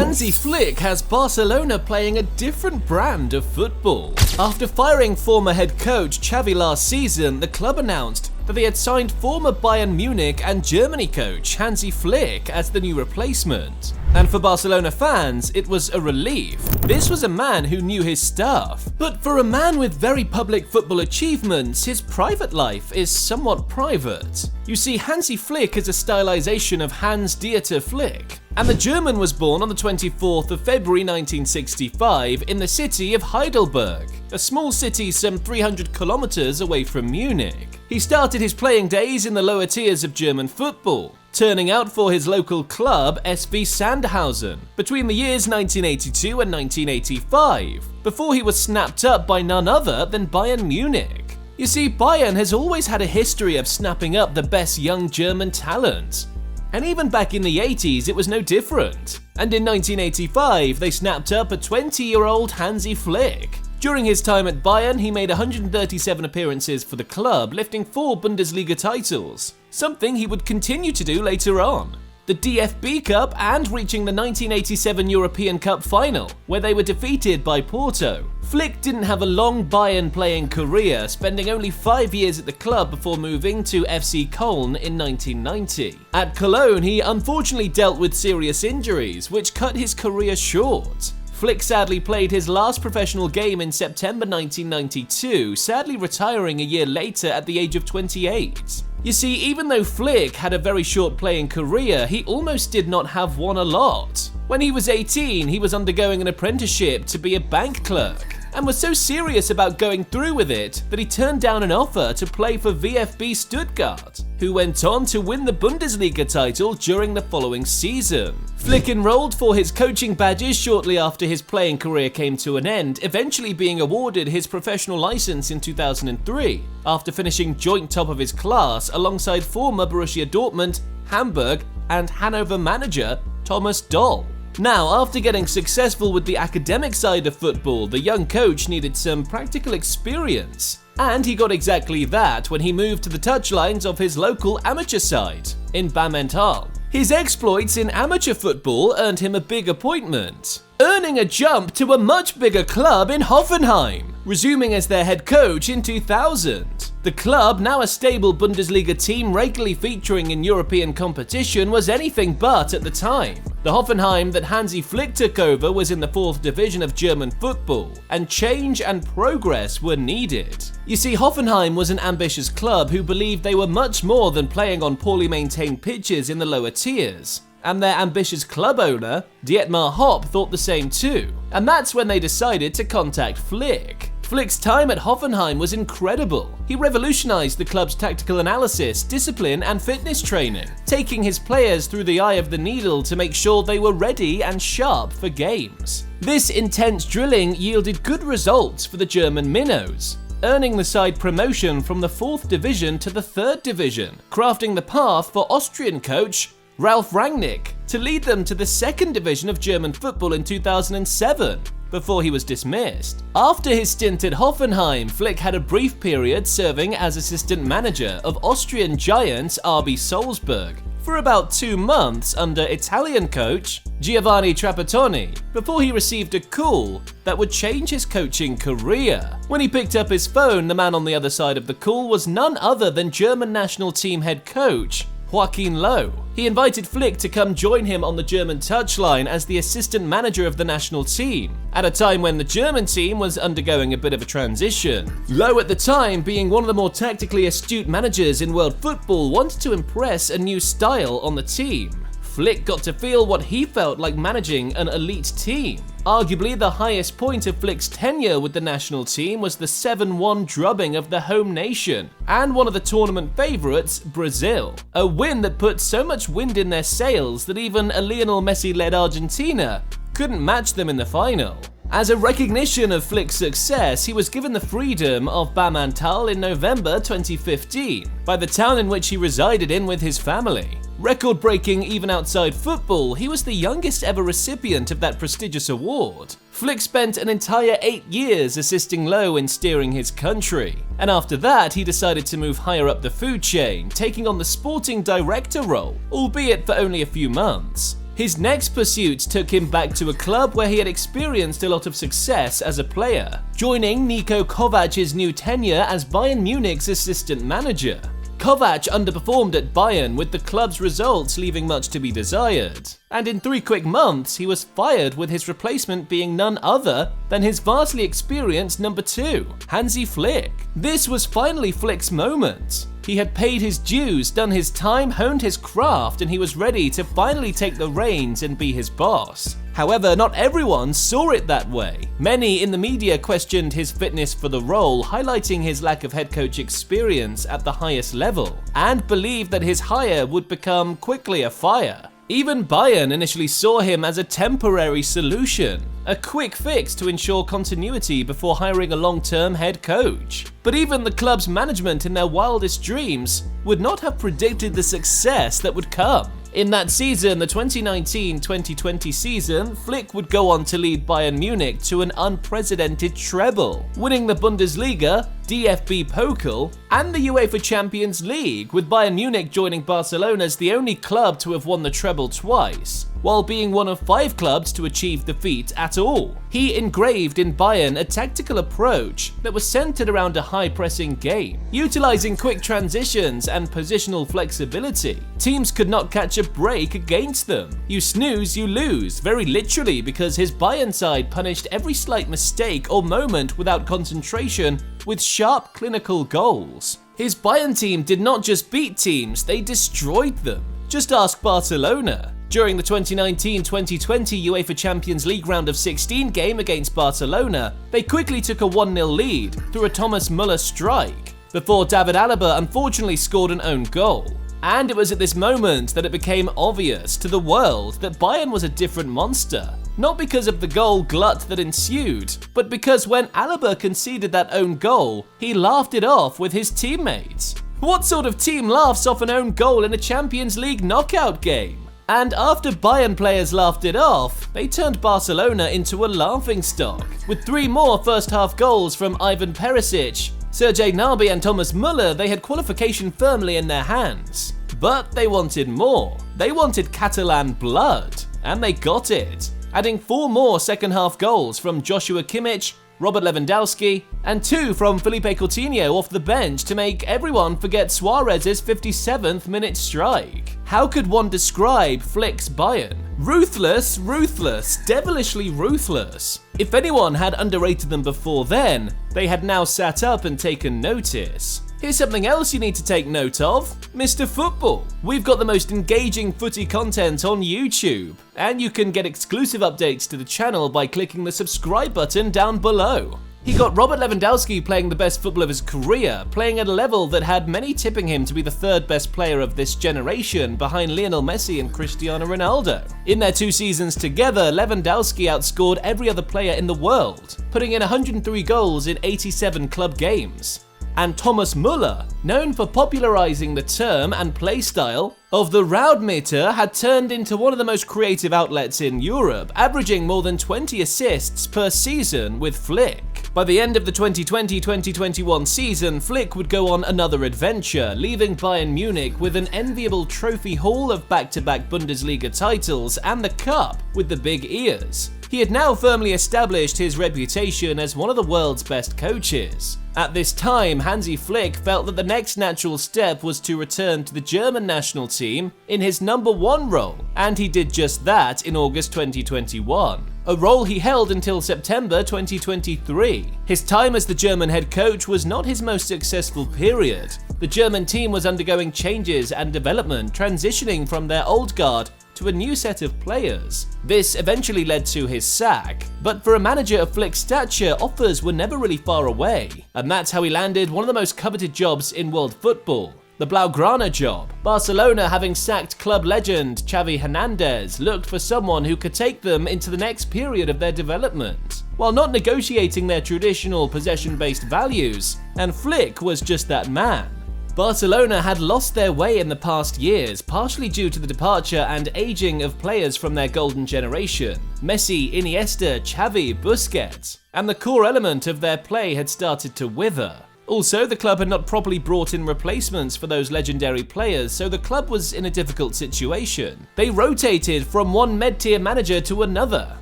Hansi Flick has Barcelona playing a different brand of football. After firing former head coach Xavi last season, the club announced that they had signed former Bayern Munich and Germany coach Hansi Flick as the new replacement. And for Barcelona fans, it was a relief. This was a man who knew his stuff. But for a man with very public football achievements, his private life is somewhat private. You see, Hansi Flick is a stylization of Hans-Dieter Flick, and the German was born on the 24th of February 1965 in the city of Heidelberg, a small city some 300 kilometers away from Munich. He started his playing days in the lower tiers of German football, turning out for his local club SV Sandhausen between the years 1982 and 1985, before he was snapped up by none other than Bayern Munich. You see, Bayern has always had a history of snapping up the best young German talent. And even back in the 80s, it was no different. And in 1985, they snapped up a 20-year-old Hansi Flick. During his time at Bayern, he made 137 appearances for the club, lifting 4 Bundesliga titles, something he would continue to do later on. The DFB Cup and reaching the 1987 European Cup final, where they were defeated by Porto. Flick didn't have a long Bayern playing career, spending only 5 years at the club before moving to FC Köln in 1990. At Cologne, he unfortunately dealt with serious injuries, which cut his career short. Flick sadly played his last professional game in September 1992, sadly retiring a year later at the age of 28. You see, even though Flick had a very short playing career, he almost did not have one a lot. When he was 18, he was undergoing an apprenticeship to be a bank clerk, and was so serious about going through with it that he turned down an offer to play for VfB Stuttgart, who went on to win the Bundesliga title during the following season. Flick enrolled for his coaching badges shortly after his playing career came to an end, eventually being awarded his professional license in 2003, after finishing joint top of his class alongside former Borussia Dortmund, Hamburg, and Hanover manager Thomas Doll. Now, after getting successful with the academic side of football, the young coach needed some practical experience. And he got exactly that when he moved to the touchlines of his local amateur side in Bammental. His exploits in amateur football earned him a big appointment, earning a jump to a much bigger club in Hoffenheim, resuming as their head coach in 2000. The club, now a stable Bundesliga team regularly featuring in European competition, was anything but at the time. The Hoffenheim that Hansi Flick took over was in the 4th division of German football, and change and progress were needed. You see, Hoffenheim was an ambitious club who believed they were much more than playing on poorly maintained pitches in the lower tiers. And their ambitious club owner, Dietmar Hopp, thought the same too. And that's when they decided to contact Flick. Flick's time at Hoffenheim was incredible. He revolutionized the club's tactical analysis, discipline, and fitness training, taking his players through the eye of the needle to make sure they were ready and sharp for games. This intense drilling yielded good results for the German minnows, earning the side promotion from the 4th division to the 3rd division, crafting the path for Austrian coach Ralf Rangnick to lead them to the 2nd division of German football in 2007. Before he was dismissed. After his stint at Hoffenheim, Flick had a brief period serving as assistant manager of Austrian giants RB Salzburg for about 2 months under Italian coach Giovanni Trapattoni, before he received a call that would change his coaching career. When he picked up his phone, the man on the other side of the call was none other than German national team head coach Joachim Löw. He invited Flick to come join him on the German touchline as the assistant manager of the national team, at a time when the German team was undergoing a bit of a transition. Löw, at the time being one of the more tactically astute managers in world football, wanted to impress a new style on the team. Flick got to feel what he felt like managing an elite team. Arguably, the highest point of Flick's tenure with the national team was the 7-1 drubbing of the home nation, and one of the tournament favourites, Brazil. A win that put so much wind in their sails that even a Lionel Messi-led Argentina couldn't match them in the final. As a recognition of Flick's success, he was given the freedom of Bammental in November 2015 by the town in which he resided in with his family. Record-breaking even outside football, he was the youngest ever recipient of that prestigious award. Flick spent an entire 8 years assisting Löw in steering his country, and after that he decided to move higher up the food chain, taking on the sporting director role, albeit for only a few months. His next pursuit took him back to a club where he had experienced a lot of success as a player, joining Niko Kovac's new tenure as Bayern Munich's assistant manager. Kovac underperformed at Bayern, with the club's results leaving much to be desired, and in 3 quick months he was fired, with his replacement being none other than his vastly experienced number 2, Hansi Flick. This was finally Flick's moment. He had paid his dues, done his time, honed his craft, and he was ready to finally take the reins and be his boss. However, not everyone saw it that way. Many in the media questioned his fitness for the role, highlighting his lack of head coach experience at the highest level, and believed that his hire would become quickly a fire. Even Bayern initially saw him as a temporary solution, a quick fix to ensure continuity before hiring a long-term head coach. But even the club's management in their wildest dreams would not have predicted the success that would come. In that season, the 2019-2020 season, Flick would go on to lead Bayern Munich to an unprecedented treble, winning the Bundesliga, DFB Pokal, and the UEFA Champions League, with Bayern Munich joining Barcelona as the only club to have won the treble twice, while being one of 5 clubs to achieve the feat at all. He engraved in Bayern a tactical approach that was centered around a high-pressing game, utilizing quick transitions and positional flexibility. Teams could not catch a break against them. You snooze, you lose, very literally, because his Bayern side punished every slight mistake or moment without concentration with sharp, clinical goals. His Bayern team did not just beat teams, they destroyed them. Just ask Barcelona. During the 2019-2020 UEFA Champions League round of 16 game against Barcelona, they quickly took a 1-0 lead through a Thomas Müller strike, before David Alaba unfortunately scored an own goal. And it was at this moment that it became obvious to the world that Bayern was a different monster. Not because of the goal glut that ensued, but because when Alaba conceded that own goal, he laughed it off with his teammates. What sort of team laughs off an own goal in a Champions League knockout game? And after Bayern players laughed it off, they turned Barcelona into a laughingstock, with 3 more first-half goals from Ivan Perisic, Serge Gnabry and Thomas Müller. They had qualification firmly in their hands. But they wanted more. They wanted Catalan blood, and they got it, adding 4 more second-half goals from Joshua Kimmich, Robert Lewandowski, and 2 from Felipe Coutinho off the bench to make everyone forget Suarez's 57th minute strike. How could one describe Flick's Bayern? Ruthless, ruthless, devilishly ruthless. If anyone had underrated them before then, they had now sat up and taken notice. Here's something else you need to take note of: Mr. Football. We've got the most engaging footy content on YouTube, and you can get exclusive updates to the channel by clicking the subscribe button down below. He got Robert Lewandowski playing the best football of his career, playing at a level that had many tipping him to be the 3rd best player of this generation, behind Lionel Messi and Cristiano Ronaldo. In their 2 seasons together, Lewandowski outscored every other player in the world, putting in 103 goals in 87 club games. And Thomas Müller, known for popularizing the term and playstyle of the Raudmeter, had turned into one of the most creative outlets in Europe, averaging more than 20 assists per season with Flick. By the end of the 2020-2021 season, Flick would go on another adventure, leaving Bayern Munich with an enviable trophy haul of back-to-back Bundesliga titles and the cup with the big ears. He had now firmly established his reputation as one of the world's best coaches. At this time, Hansi Flick felt that the next natural step was to return to the German national team in his number 1 role, and he did just that in August 2021. A role he held until September 2023. His time as the German head coach was not his most successful period. The German team was undergoing changes and development, transitioning from their old guard to a new set of players. This eventually led to his sack, but for a manager of Flick's stature, offers were never really far away, and that's how he landed one of the most coveted jobs in world football: the Blaugrana job. Barcelona, having sacked club legend Xavi Hernandez, looked for someone who could take them into the next period of their development, while not negotiating their traditional possession-based values, and Flick was just that man. Barcelona had lost their way in the past years, partially due to the departure and aging of players from their golden generation: Messi, Iniesta, Xavi, Busquets, and the core element of their play had started to wither. Also, the club had not properly brought in replacements for those legendary players, so the club was in a difficult situation. They rotated from one mid-tier manager to another,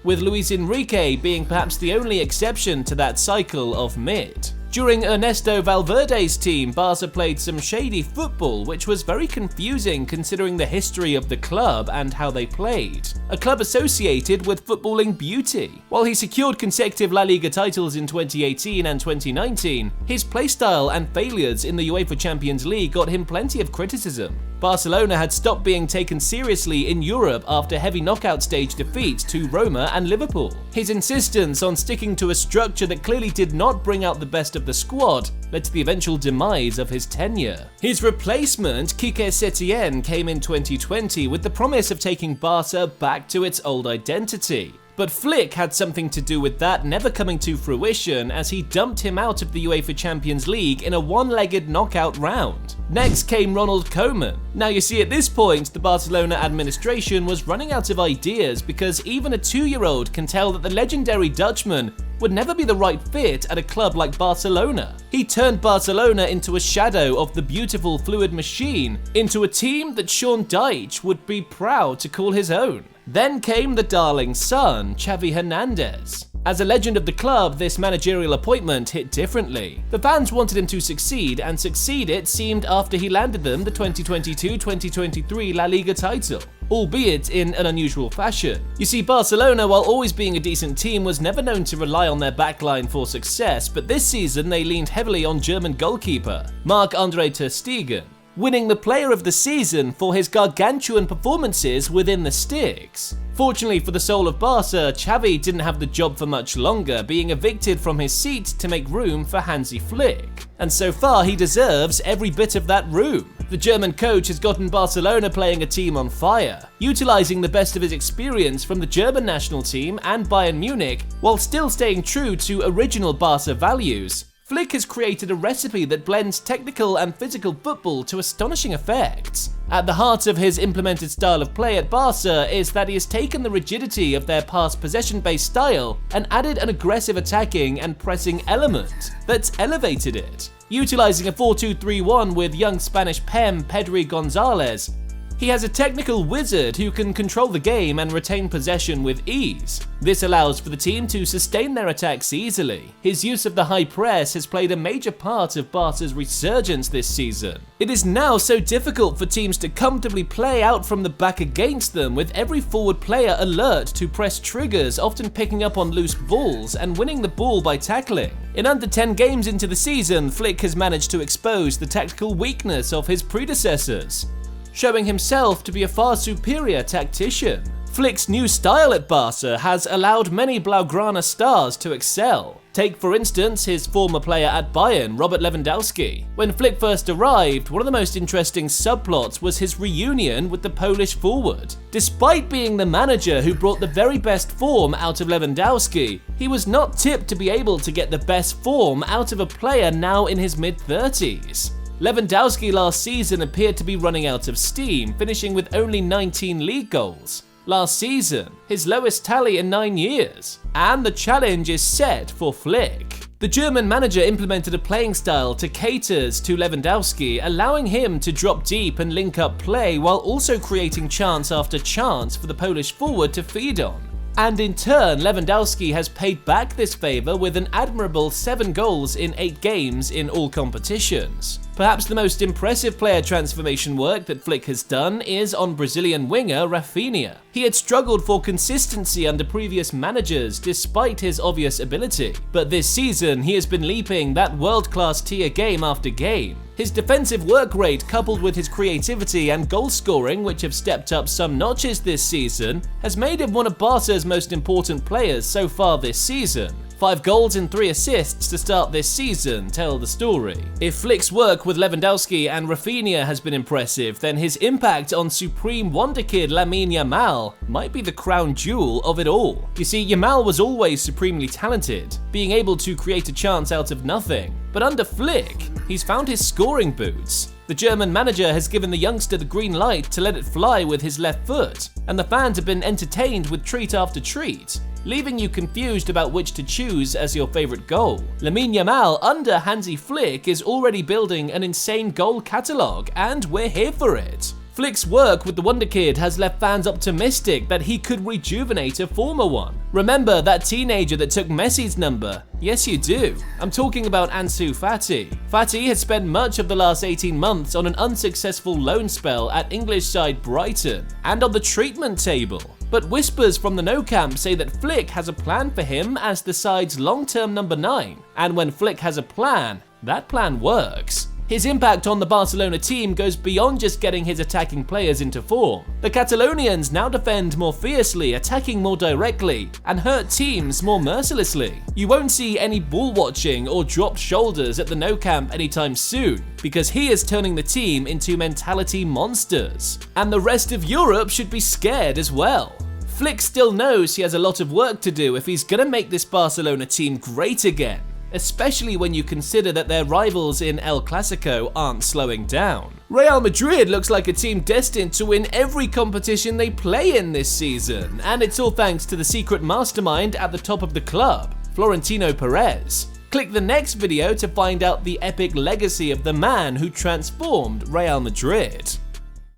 with Luis Enrique being perhaps the only exception to that cycle of mid. During Ernesto Valverde's team, Barca played some shady football, which was very confusing considering the history of the club and how they played. A club associated with footballing beauty. While he secured consecutive La Liga titles in 2018 and 2019, his playstyle and failures in the UEFA Champions League got him plenty of criticism. Barcelona had stopped being taken seriously in Europe after heavy knockout stage defeats to Roma and Liverpool. His insistence on sticking to a structure that clearly did not bring out the best of the squad led to the eventual demise of his tenure. His replacement, Quique Setién, came in 2020 with the promise of taking Barca back to its old identity. But Flick had something to do with that never coming to fruition, as he dumped him out of the UEFA Champions League in a one-legged knockout round. Next came Ronald Koeman. Now you see, at this point, the Barcelona administration was running out of ideas, because even a 2-year-old can tell that the legendary Dutchman would never be the right fit at a club like Barcelona. He turned Barcelona into a shadow of the beautiful fluid machine, into a team that Sean Dyche would be proud to call his own. Then came the darling son, Xavi Hernandez. As a legend of the club, this managerial appointment hit differently. The fans wanted him to succeed, and succeed it seemed after he landed them the 2022-2023 La Liga title, albeit in an unusual fashion. You see, Barcelona, while always being a decent team, was never known to rely on their backline for success, but this season they leaned heavily on German goalkeeper Marc-Andre ter Stegen, winning the Player of the Season for his gargantuan performances within the sticks. Fortunately for the soul of Barca, Xavi didn't have the job for much longer, being evicted from his seat to make room for Hansi Flick. And so far, he deserves every bit of that room. The German coach has gotten Barcelona playing a team on fire, utilising the best of his experience from the German national team and Bayern Munich, while still staying true to original Barca values. Flick has created a recipe that blends technical and physical football to astonishing effects. At the heart of his implemented style of play at Barca is that he has taken the rigidity of their past possession-based style and added an aggressive attacking and pressing element that's elevated it. Utilising a 4-2-3-1 with young Spanish Pem Pedri Gonzalez, he has a technical wizard who can control the game and retain possession with ease. This allows for the team to sustain their attacks easily. His use of the high press has played a major part of Barca's resurgence this season. It is now so difficult for teams to comfortably play out from the back against them, with every forward player alert to press triggers, often picking up on loose balls and winning the ball by tackling. In under 10 games into the season, Flick has managed to expose the tactical weakness of his predecessors, showing himself to be a far superior tactician. Flick's new style at Barca has allowed many Blaugrana stars to excel. Take, for instance, his former player at Bayern, Robert Lewandowski. When Flick first arrived, one of the most interesting subplots was his reunion with the Polish forward. Despite being the manager who brought the very best form out of Lewandowski, he was not tipped to be able to get the best form out of a player now in his mid-30s. Lewandowski last season appeared to be running out of steam, finishing with only 19 league goals. Last season, his lowest tally in 9 years. And the challenge is set for Flick. The German manager implemented a playing style to cater to Lewandowski, allowing him to drop deep and link up play while also creating chance after chance for the Polish forward to feed on. And in turn, Lewandowski has paid back this favour with an admirable 7 goals in 8 games in all competitions. Perhaps the most impressive player transformation work that Flick has done is on Brazilian winger Rafinha. He had struggled for consistency under previous managers despite his obvious ability, but this season he has been leaping that world-class tier game after game. His defensive work rate, coupled with his creativity and goal scoring, which have stepped up some notches this season, has made him one of Barca's most important players so far this season. 5 goals and 3 assists to start this season tell the story. If Flick's work with Lewandowski and Rafinha has been impressive, then his impact on supreme wonderkid Lamine Yamal might be the crown jewel of it all. You see, Yamal was always supremely talented, being able to create a chance out of nothing. But under Flick, he's found his scoring boots. The German manager has given the youngster the green light to let it fly with his left foot, and the fans have been entertained with treat after treat. leaving you confused about which to choose as your favorite goal. Lamine Yamal under Hansi Flick is already building an insane goal catalogue, and we're here for it. Flick's work with the Wonder Kid has left fans optimistic that he could rejuvenate a former one. Remember that teenager that took Messi's number? Yes, you do. I'm talking about Ansu Fati. Fati has spent much of the last 18 months on an unsuccessful loan spell at English side Brighton and on the treatment table. But whispers from the No Camp say that Flick has a plan for him as the side's long-term number 9. And when Flick has a plan, that plan works. His impact on the Barcelona team goes beyond just getting his attacking players into form. The Catalonians now defend more fiercely, attacking more directly, and hurt teams more mercilessly. You won't see any ball watching or dropped shoulders at the No Camp anytime soon, because he is turning the team into mentality monsters. And the rest of Europe should be scared as well. Flick still knows he has a lot of work to do if he's gonna make this Barcelona team great again, especially when you consider that their rivals in El Clasico aren't slowing down. Real Madrid looks like a team destined to win every competition they play in this season, and it's all thanks to the secret mastermind at the top of the club, Florentino Perez. Click the next video to find out the epic legacy of the man who transformed Real Madrid.